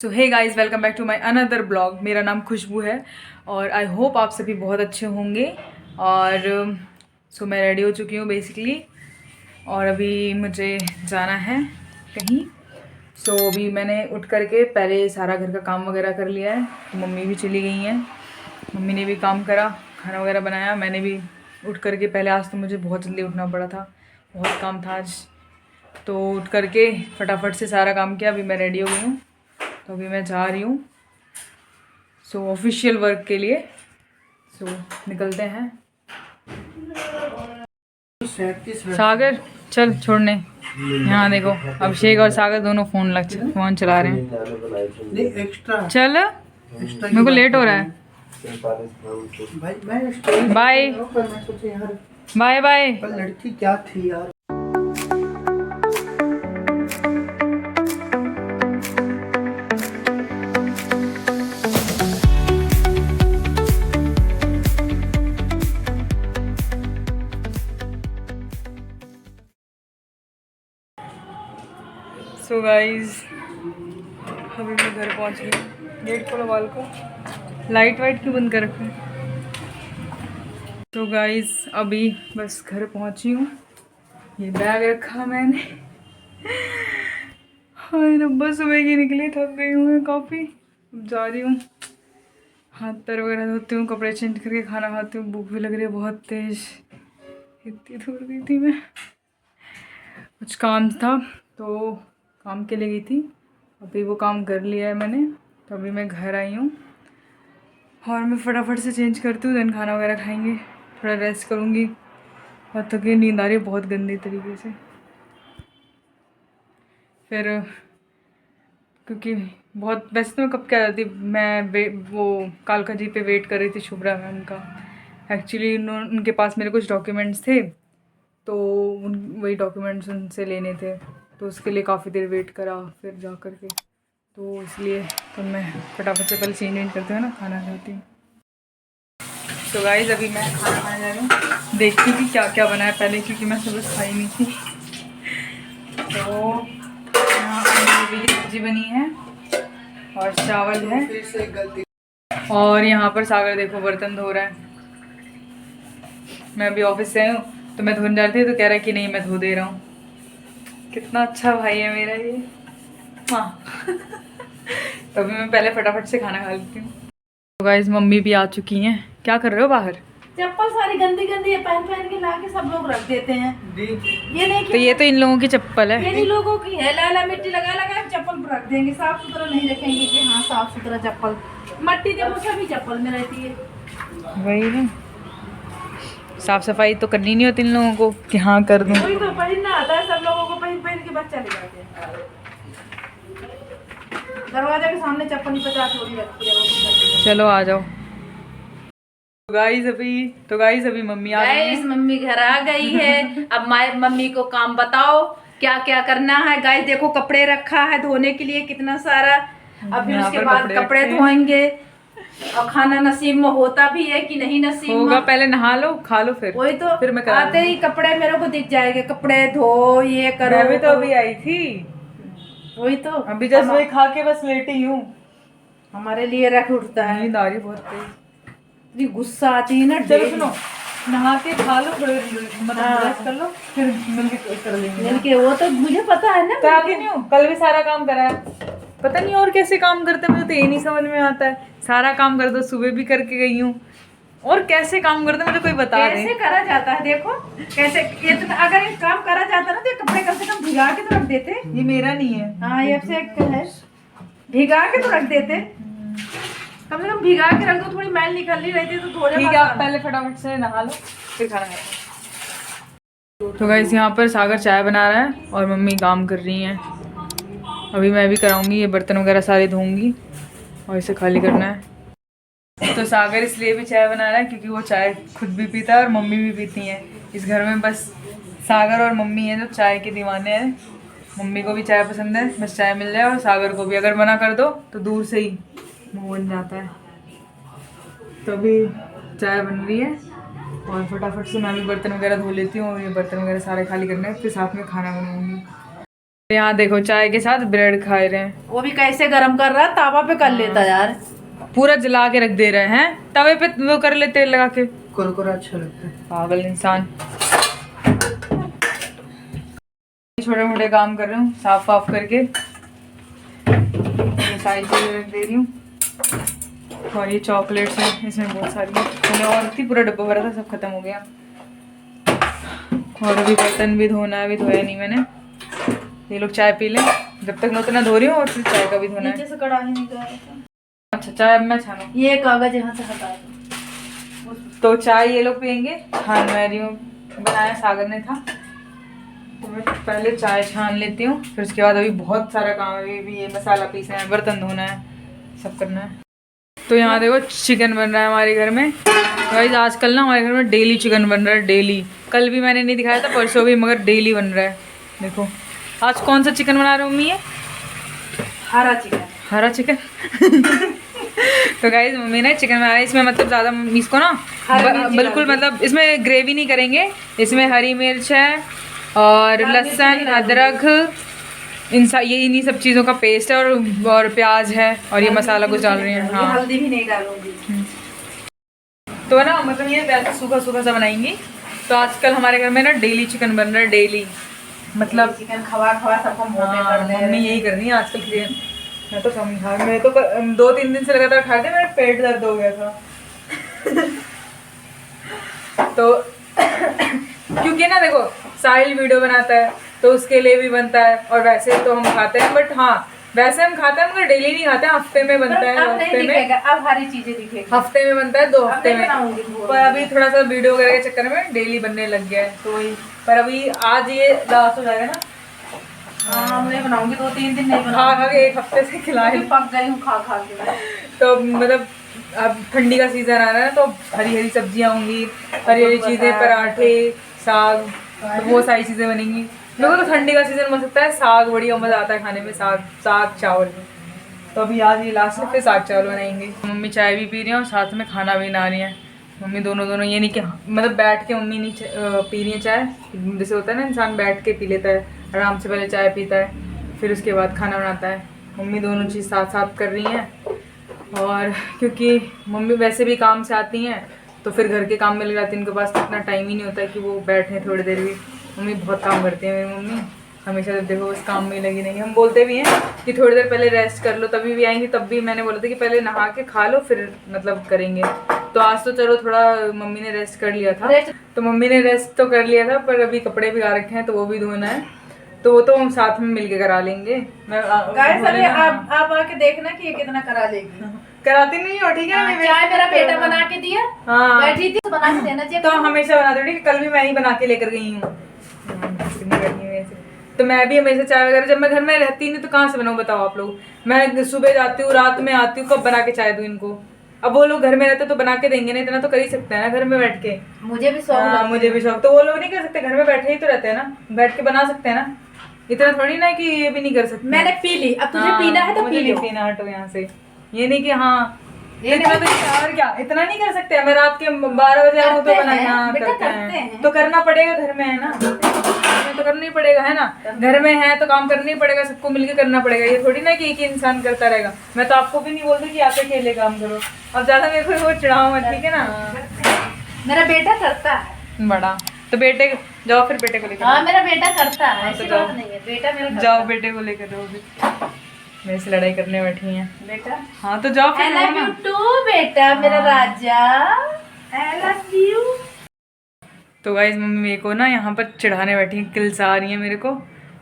So hey guys, welcome back to my another blog. मेरा नाम खुशबू है और आई होप आप सभी बहुत अच्छे होंगे। और मैं रेडी हो चुकी हूँ बेसिकली, और अभी मुझे जाना है कहीं। अभी मैंने उठ करके पहले सारा घर का काम वगैरह कर लिया है। तो मम्मी भी चली गई हैं, मम्मी ने भी काम करा, खाना वगैरह बनाया। मैंने भी उठ करके पहले, आज तो मुझे बहुत जल्दी उठना पड़ा था, बहुत काम था आज। तो उठ करके फटाफट से सारा काम किया। अभी मैं रेडी हो गई हूँ, तो अभी मैं जा रही हूँ ऑफिशियल वर्क के लिए। निकलते हैं। सागर चल छोड़ने। यहाँ देखो, अभिषेक और सागर दोनों फ़ोन चला रहे हैं। चल, मेरे को लेट हो रहा है। Bye bye bye. लड़की क्या थी यार। सो गाइज, अभी मैं घर पहुंच गई। गेट खोलो, बाल को लाइट वाइट क्यों बंद कर रखा है। तो गाइज अभी बस घर पहुंची हूँ। ये बैग रखा मैंने। हाय रब्बा, सुबह की निकली, थक गई हूँ मैं काफ़ी। अब जा रही हूँ, हाथ पैर वगैरह धोती हूँ, कपड़े चेंज करके खाना खाती हूँ। भूख भी लग रही है बहुत तेज। इतनी दूर गई थी मैं, कुछ काम था तो काम के लिए गई थी। अभी वो काम कर लिया है मैंने, तो अभी मैं घर आई हूँ और मैं फटाफट से चेंज करती हूँ, देन खाना वगैरह खाएंगे, थोड़ा रेस्ट करूँगी। और तो नींद आ रही है बहुत गंदी तरीके से। फिर क्योंकि बहुत, वैसे तो मैं कब क्या जाती, वो कालका जी पे वेट कर रही थी, शुभ्रा मैम का। एक्चुअली उनके पास मेरे कुछ डॉक्यूमेंट्स थे, तो वही डॉक्यूमेंट्स उनसे लेने थे, तो उसके लिए काफ़ी देर वेट करा फिर जा कर के। तो इसलिए तो मैं फटाफट से पहले चेंज वेंज करती हूँ ना, खाना खाती हूँ। तो गाइस अभी मैं खाना खाने जा रही हूँ, देखती हूँ कि क्या क्या बना है पहले, क्योंकि मैं सुबह खाई नहीं थी। तो यहाँ आलू की सब्जी बनी है और चावल है। और यहाँ पर सागर देखो बर्तन धो रहा है। मैं अभी ऑफिस से आई हूँ, तो मैं धोने जाती हूँ तो कह रहा है कि नहीं मैं धो दे रहा हूँ। कितना अच्छा भाई है मेरा ये। हाँ। तो अभी मैं पहले फटाफट से खाना खा लेती हूँ। तो गाइस मम्मी भी आ चुकी हैं। क्या कर रहे हो बाहर? चप्पल सारी गंदी गंदी है, पहन पहन के लाके सब लोग रख देते हैं। ये नहीं, तो ये तो इन लोगों की चप्पल है। ये इन लोगों की है। लाला मिट्टी लगा लगा चप्पल पर रख देंगे, साफ सुथरा नहीं रखेंगे कि हाँ साफ सुथरा चप्पल। मट्टी देखो सभी चप्पल में रहती है। वही ना, साफ सफाई तो करनी नहीं होती इन लोगों को कि हाँ कर दूँ। वही तो पहनना आता है सब लोगों को, पहन पहन के बस चले जाते हैं। दरवाजे के सामने चप्पल ही 50 थोड़ी रखती है। चलो आ जाओ। तो गाइस अभी मम्मी आ गई है। मम्मी घर आ गई है। अब मम्मी को काम बताओ क्या क्या करना है। गाइस देखो कपड़े रखा है धोने के लिए कितना सारा। अब फिर उसके बाद कपड़े धोएंगे और खाना नसीब में होता भी है कि नहीं नसीब होगा। पहले नहा लो, खा लो, फिर वही तो फिर मैं आते ही कपड़े मेरे को दिख जाएंगे, कपड़े धो ये करो। मैं भी तो अभी आई थी, वही तो अभी जस्ट वही खा के बस लेटी हूँ। हमारे लिए रख उठता है। नींद आ रही बहुत तेज, इतनी गुस्सा आती है ना। चलो सुनो, नहा के खा लो, थोड़े मतलब रेस्ट कर लो, फिर मिलके कर लेंगे। मिलके वो तो मुझे पता है ना। कराती नहीं हूँ, कल भी सारा काम करा है। पता नहीं और कैसे काम करते हैं, मुझे तो ये नहीं समझ में आता है। सारा काम कर दो, सुबह भी करके गई हूँ, और कैसे काम करते मुझे कोई बता दे। कैसे करा जाता है देखो, कैसे ये तो अगर एक काम करा जाता ना तो ये कपड़े कम से कम भिगा के तो रख देते। ये मेरा नहीं है। हाँ ये से एक है, भिगा के तो रख देते। कम से कम भिगा के रख दो, थोड़ी मैल निकलनी रहती तो थोड़े। ठीक है, आप पहले फटाफट से नहा लो, फिर खाना खाते। तो गाइस यहाँ पर सागर चाय बना रहा है और मम्मी काम कर रही हैं। अभी मैं भी कराऊंगी, ये बर्तन वगैरह सारे धोऊंगी और इसे खाली करना है। तो सागर इसलिए भी चाय बना रहा है क्योंकि वो चाय खुद भी पीता है और मम्मी भी पीती हैं। इस घर में बस सागर और मम्मी हैं जो चाय के दीवाने हैं। मम्मी को भी चाय पसंद है, बस चाय मिल जाए, और सागर को भी। अगर मना कर दो तो दूर से ही मुँह बन जाता है। तो अभी चाय बन रही है और फटाफट से मैं भी बर्तन वगैरह धो लेती हूँ, और ये बर्तन वगैरह सारे खाली करने हैं, फिर साथ में खाना बनाऊँगी। यहाँ देखो चाय के साथ ब्रेड खा रहे हैं। वो भी कैसे गरम कर रहा है, तावा पे कर लेता यार। पूरा जला के रख दे रहे हैं तवे पे, वो कर ले तेल लगा के। कुरकुरा अच्छा लगता है। पागल इंसान। छोटे मोटे काम कर रही हूँ, साफ वाफ करके ये सारी चीजें रख दे रही हूँ। और ये चॉकलेट्स है, इसमें बहुत सारी मैंने और थी, पूरा डब्बा भरा था, सब खत्म हो गया। और अभी बर्तन भी धोना है, अभी धोया नहीं मैंने। ये लोग चाय पी लें जब तक मैं उतना धो रही हूँ, और फिर चाय का भी धोना नीचे है। से कढ़ाई निकाल। अच्छा चाय अब मैं छानूं। ये कागज यहाँ से हटा दो। तो चाय ये लोग पियेंगे, छान मैं रही हूँ, बनाया सागर ने था। तो मैं पहले चाय छान लेती हूँ, फिर उसके बाद अभी बहुत सारा काम है। अभी भी ये मसाला पीसना है, बर्तन धोना है, सब करना है। तो यहाँ देखो चिकन बन रहा है हमारे घर में। गाइस आजकल ना हमारे घर में डेली चिकन बन रहा है, डेली। कल भी मैंने नहीं दिखाया था, परसों भी, मगर डेली बन रहा है। देखो आज कौन सा चिकन बना रहे हो मम्मी? ये हरा चिकन। हरा चिकन। तो गाइस मम्मी ने चिकन बनाया, इसमें मतलब ज़्यादा इसको ना बिल्कुल मतलब इसमें ग्रेवी नहीं करेंगे। इसमें हरी मिर्च है और लहसुन, अदरक, इन्हीं सब चीज़ों का पेस्ट है, और प्याज है, और ये मसाला कुछ डाल रही हैं। हाँ हल्दी भी नहीं डालूंगी। तो ना मतलब ये वैसे सूखा सूखा सा बनाएंगी। तो आजकल हमारे घर में ना डेली चिकन बन रहा है, डेली। मतलब चिकन खवा खवा सबको मोटे कर दे। मम्मी यही कर रही है आजकल चिकन। मैं तो कम खा, मैं तो 2-3 दिन से लगातार खा के मेरा पेट दर्द हो गया था। तो क्योंकि ना देखो साहिल वीडियो बनाता है तो उसके लिए भी बनता है, और वैसे तो हम खाते हैं, बट हाँ वैसे हम खाते हैं मगर डेली नहीं खाते हैं, हफ्ते में बनता है, अब नहीं हफ्ते में, दिखेगा, अब हरी चीजें दिखेगी। हफ्ते में बनता है, 2 हफ्ते में। बनाऊंगी पर अभी थोड़ा सा वीडियो वगैरह के चक्कर में डेली बनने लग गया है, तो वही। पर अभी आज ये लास्ट हो जाएगा ना। हाँ नहीं बनाऊंगी, 2-3 दिन नहीं खा बनाऊंगी। खा के 1 हफ्ते से खिलाए। क्योंकि पक गई हूँ खा खा के। तो मतलब अब ठंडी का सीजन आ रहा है, तो हरी हरी सब्जियां होंगी, हरी हरी चीजें, पराठे, साग, तो वो सारी चीजें बनेंगी। मेरे को तो ठंडी का सीजन बन सकता है, साग बढ़िया मजा आता है खाने में, साग चावल। तो अभी आज ये लास्ट में फिर साग चावल बनाएंगे। मम्मी चाय भी पी रही है और साथ में खाना भी बना रही है। मम्मी दोनों ये नहीं कि मतलब बैठ के मम्मी नहीं पी रही है चाय, जैसे होता है ना इंसान बैठ के पी लेता है आराम से, पहले चाय पीता है फिर उसके बाद खाना बनाता है। मम्मी दोनों चीज़ साथ साथ कर रही हैं। और क्योंकि मम्मी वैसे भी काम से आती हैं तो फिर घर के काम में लग जाती है, उनके पास इतना टाइम ही नहीं होता है कि वो बैठें थोड़ी देर भी। मम्मी बहुत काम करती है मेरी मम्मी, हमेशा जब देखो उस काम में लगी नहीं। हम बोलते भी हैं कि थोड़ी देर पहले रेस्ट कर लो, तभी भी आएंगी। तब भी मैंने बोला था कि पहले नहा के खा लो फिर मतलब करेंगे। तो आज तो चलो थोड़ा मम्मी ने रेस्ट कर लिया था, तो मम्मी ने रेस्ट तो कर लिया था, पर अभी कपड़े भिगा रखे हैं तो वो भी धोना है, तो वो तो हम साथ में मिलके करा लेंगे। गाइस अभी आप आके देखना कि ये कितना करा लेगी। कराती नहीं हो ठीक है। चाय मेरा बेटा बना के दिया, हाँ बैठी थी, बना के देना चाहिए। तो हमेशा बना दो ठीक है, कल भी मैं ही बना के लेकर गई हूँ। तो मैं भी हमेशा चाय वगैरह, जब मैं घर में रहती नहीं तो कहाँ से बनाऊँ बताओ आप लोग। मैं सुबह जाती हूँ, रात में आती हूँ, कब बना के चाय दूँ इनको। अब वो लोग घर में रहते तो बना के देंगे ना, इतना तो कर ही सकते हैं ना घर में बैठ के। मुझे भी शौक, मुझे भी शौक। तो वो लोग नहीं कर सकते, घर में बैठे ही तो रहते हैं ना, बैठ के बना सकते हैं ना। इतना थोड़ी ना कि ये भी नहीं कर सकते। मैंने पी ली, अब तुझे पीना है तो पी लो। पीना हटो यहाँ से, ये नहीं कि हाँ इतना तो और क्या, इतना नहीं कर सकते। मैं रात के 12 बजे आऊँ तो बनाना करते हैं, तो करना पड़ेगा, घर में है ना, तो करना ही पड़ेगा है ना। घर में है तो काम करना ही पड़ेगा, सबको मिलके करना पड़ेगा। ये थोड़ी ना कि एक ही इंसान करता रहेगा। मैं तो आपको भी नहीं बोलती कि आप अकेले काम करो। अब ज्यादा मेरे को वो चिढ़ाओ मत, ठीक है ना। मेरा बेटा करता है बड़ा, तो बेटे जाओ फिर बेटे को लेकर। हाँ मेरा बेटा करता है, ऐसी जाओ। बात नहीं है, बेटा मेरा करता जाओ बेटे को लेकर दो, मेरे से लड़ाई करने बैठी हैं बेटा। हाँ तो जाओ I फिर। love you too बेटा, मेरा राजा, I love you। तो गाइस मम्मी मेरे को ना यहाँ पर चिढ़ाने बैठी हैं, किल्स आ रही है मेरे को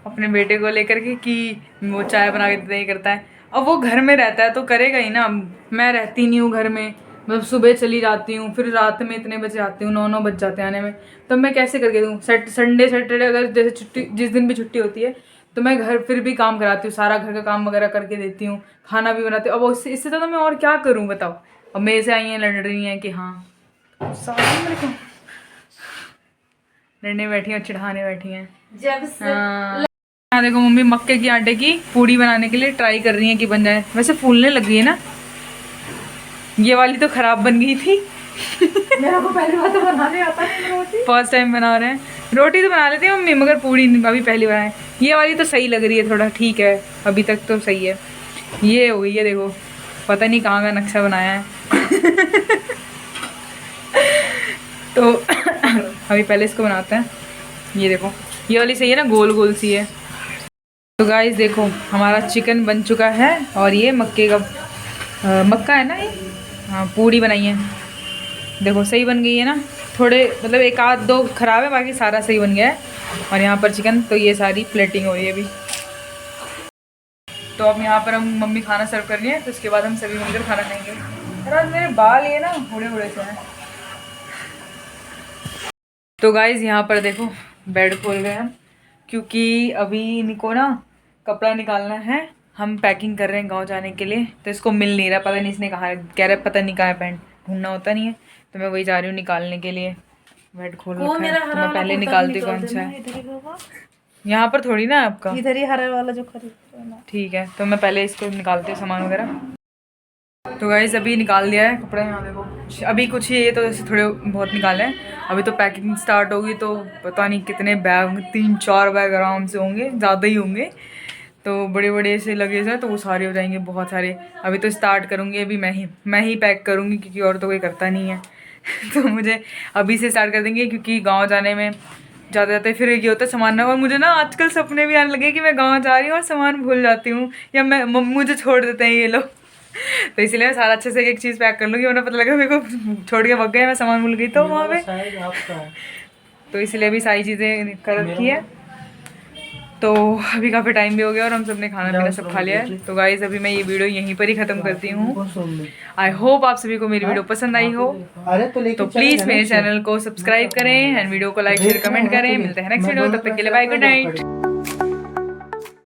अपने बेटे को लेकर के कि वो चाय बना के नहीं करता है। अब वो घर में रहता है तो करेगा ही ना। मैं रहती नहीं हूँ घर में, मतलब सुबह चली जाती हूँ, फिर रात में इतने बजे आती हूँ, 9 बज जाते हैं आने में। तब मैं कैसे करके दूँ। संडे सैटरडे अगर जैसे छुट्टी, जिस दिन भी छुट्टी होती है तो मैं घर फिर भी काम कराती हूँ, सारा घर का काम वगैरह करके देती हूँ, खाना भी बनाती हूँ। अब इससे ज़्यादा मैं और क्या करूँ बताओ। अब मेरे से आई हैं लड़ रही हैं कि हाँ सारी मेरे को लड़ने बैठी हैं और चिढ़ाने बैठी हैं। जब से हाँ देखो मम्मी मक्के की आटे की पूड़ी बनाने के लिए ट्राई कर रही हैं कि बन जाए। वैसे फूलने लग गई है ना, ये वाली तो खराब बन गई थी। मेरे को पहली बार तो बनाने आता नहीं, फर्स्ट टाइम बना रहे हैं। रोटी तो बना लेती है मम्मी, मगर पूड़ी अभी पहली बनाए। ये वाली तो सही लग रही है, थोड़ा ठीक है, अभी तक तो सही है। ये हो गई है, देखो पता नहीं कहाँ का नक्शा बनाया है। तो अभी पहले इसको बनाते हैं। ये देखो ये वाली सही है ना, गोल गोल सी है। तो गाइस देखो हमारा चिकन बन चुका है, और ये मक्के का मक्का है ना ये, हाँ पूड़ी बनाई है। देखो सही बन गई है ना, थोड़े मतलब एक आध दो खराब है, बाकी सारा सही बन गया है। और यहाँ पर चिकन, तो ये सारी प्लेटिंग हो रही है अभी। तो अब यहाँ पर हम मम्मी खाना सर्व कर रही है, तो उसके बाद हम सभी मिलकर खाना खाएंगे। और आज मेरे बाल ये ना बूढ़े बूढ़े से हैं। तो गाइज यहाँ पर देखो बेड खोल गए हम, क्योंकि अभी इनको ना कपड़ा निकालना है। हम पैकिंग कर रहे हैं गांव जाने के लिए, तो इसको मिल नहीं रहा, पता नहीं इसने कहा है, कह रहा है पता नहीं कहाँ है पैंट, ढूंढना होता नहीं है। तो मैं वही जा रही हूँ निकालने के लिए। बेड खोल रखा है, तो मैं पहले निकालती हूँ कौन सा है। यहाँ पर थोड़ी ना आपका, इधर ही हरा वाला जो खरीद। ठीक है, तो मैं पहले इसको निकालती हूँ सामान वगैरह। तो गाइस अभी निकाल दिया है कपड़े, यहाँ देखो अभी कुछ ही, ये तो ऐसे थोड़े बहुत निकाले हैं। अभी तो पैकिंग स्टार्ट होगी, तो पता नहीं कितने बैग, 3-4 बैग आराम से होंगे, ज़्यादा ही होंगे। तो बड़े बड़े से लगेज हैं, तो वो सारे हो जाएंगे बहुत सारे। अभी तो स्टार्ट करूँगी, अभी मैं ही पैक करूँगी, क्योंकि और तो कोई करता नहीं है। तो मुझे अभी से स्टार्ट कर देंगे, क्योंकि गाँव जाने में जाते जाते फिर ये होता है सामान ना। और मुझे ना आजकल सपने भी आने लगे कि मैं गाँव जा रही हूँ और सामान भूल जाती हूँ, या मुझे छोड़ देते हैं ये लोग। तो इसलिए मैं सारा अच्छे से एक चीज़ पैक कर लूँगी, वरना पता लगा मेरे को छोड़ के भाग गए, मैं सामान भूल गई तो वहाँ पे। तो इसलिए अभी सारी चीज़ें कर रखी है। तो अभी काफ़ी टाइम भी हो गया, और हम सब ने खाना पीना सब खा लिया है। तो गाइज़ अभी मैं ये वीडियो यहीं पर ही ख़त्म करती हूँ। आई होप आप सभी को मेरी वीडियो पसंद आई हो। तो प्लीज़ मेरे चैनल को सब्सक्राइब करें, एंड वीडियो को लाइक शेयर कमेंट करें। मिलते हैं नेक्स्ट वीडियो, तब तक के लिए बाय, गुड नाइट।